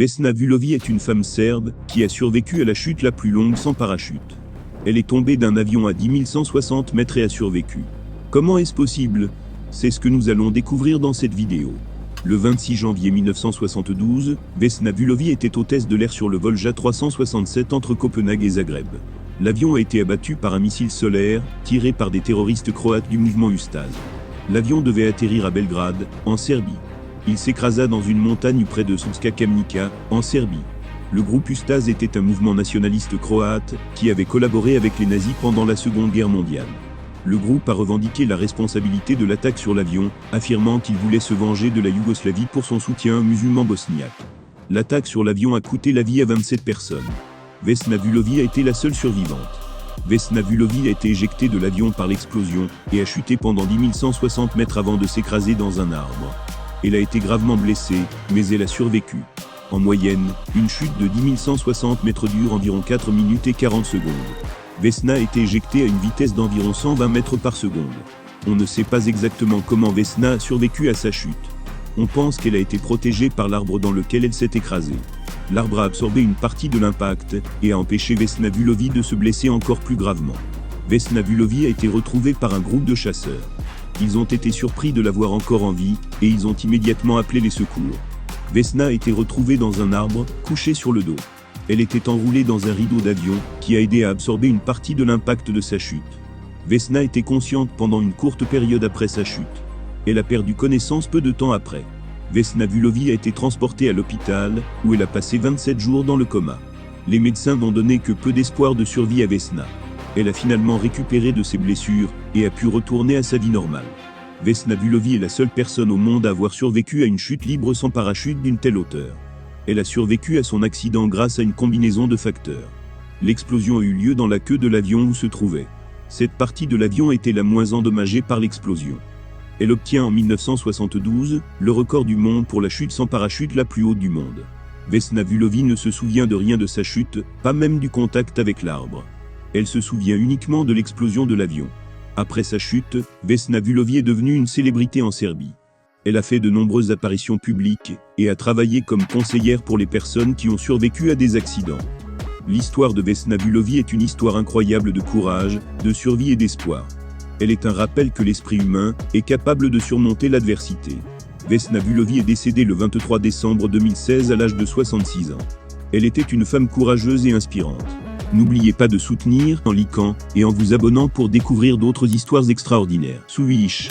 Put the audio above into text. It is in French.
Vesna Vulović est une femme serbe qui a survécu à la chute la plus longue sans parachute. Elle est tombée d'un avion à 10 160 mètres et a survécu. Comment est-ce possible? C'est ce que nous allons découvrir dans cette vidéo. Le 26 janvier 1972, Vesna Vulović était hôtesse de l'air sur le Volga 367 entre Copenhague et Zagreb. L'avion a été abattu par un missile solaire, tiré par des terroristes croates du mouvement Ustaz. L'avion devait atterrir à Belgrade, en Serbie. Il s'écrasa dans une montagne près de Srpska Kamnica, en Serbie. Le groupe Ustaz était un mouvement nationaliste croate qui avait collaboré avec les nazis pendant la Seconde Guerre mondiale. Le groupe a revendiqué la responsabilité de l'attaque sur l'avion, affirmant qu'il voulait se venger de la Yougoslavie pour son soutien aux musulmans bosniaques. L'attaque sur l'avion a coûté la vie à 27 personnes. Vesna Vulović a été la seule survivante. Vesna Vulović a été éjectée de l'avion par l'explosion et a chuté pendant 10 160 mètres avant de s'écraser dans un arbre. Elle a été gravement blessée, mais elle a survécu. En moyenne, une chute de 10 160 mètres dure environ 4 minutes et 40 secondes. Vesna a été éjectée à une vitesse d'environ 120 mètres par seconde. On ne sait pas exactement comment Vesna a survécu à sa chute. On pense qu'elle a été protégée par l'arbre dans lequel elle s'est écrasée. L'arbre a absorbé une partie de l'impact et a empêché Vesna Vulović de se blesser encore plus gravement. Vesna Vulović a été retrouvée par un groupe de chasseurs. Ils ont été surpris de la voir encore en vie et ils ont immédiatement appelé les secours. Vesna a été retrouvée dans un arbre, couchée sur le dos. Elle était enroulée dans un rideau d'avion qui a aidé à absorber une partie de l'impact de sa chute. Vesna était consciente pendant une courte période après sa chute. Elle a perdu connaissance peu de temps après. Vesna Vulović a été transportée à l'hôpital où elle a passé 27 jours dans le coma. Les médecins n'ont donné que peu d'espoir de survie à Vesna. Elle a finalement récupéré de ses blessures et a pu retourner à sa vie normale. Vesna Vulović est la seule personne au monde à avoir survécu à une chute libre sans parachute d'une telle hauteur. Elle a survécu à son accident grâce à une combinaison de facteurs. L'explosion a eu lieu dans la queue de l'avion où se trouvait. Cette partie de l'avion était la moins endommagée par l'explosion. Elle obtient en 1972 le record du monde pour la chute sans parachute la plus haute du monde. Vesna Vulović ne se souvient de rien de sa chute, pas même du contact avec l'arbre. Elle se souvient uniquement de l'explosion de l'avion. Après sa chute, Vesna Vulović est devenue une célébrité en Serbie. Elle a fait de nombreuses apparitions publiques et a travaillé comme conseillère pour les personnes qui ont survécu à des accidents. L'histoire de Vesna Vulović est une histoire incroyable de courage, de survie et d'espoir. Elle est un rappel que l'esprit humain est capable de surmonter l'adversité. Vesna Vulović est décédée le 23 décembre 2016 à l'âge de 66 ans. Elle était une femme courageuse et inspirante. N'oubliez pas de soutenir en likant et en vous abonnant pour découvrir d'autres histoires extraordinaires. Souish.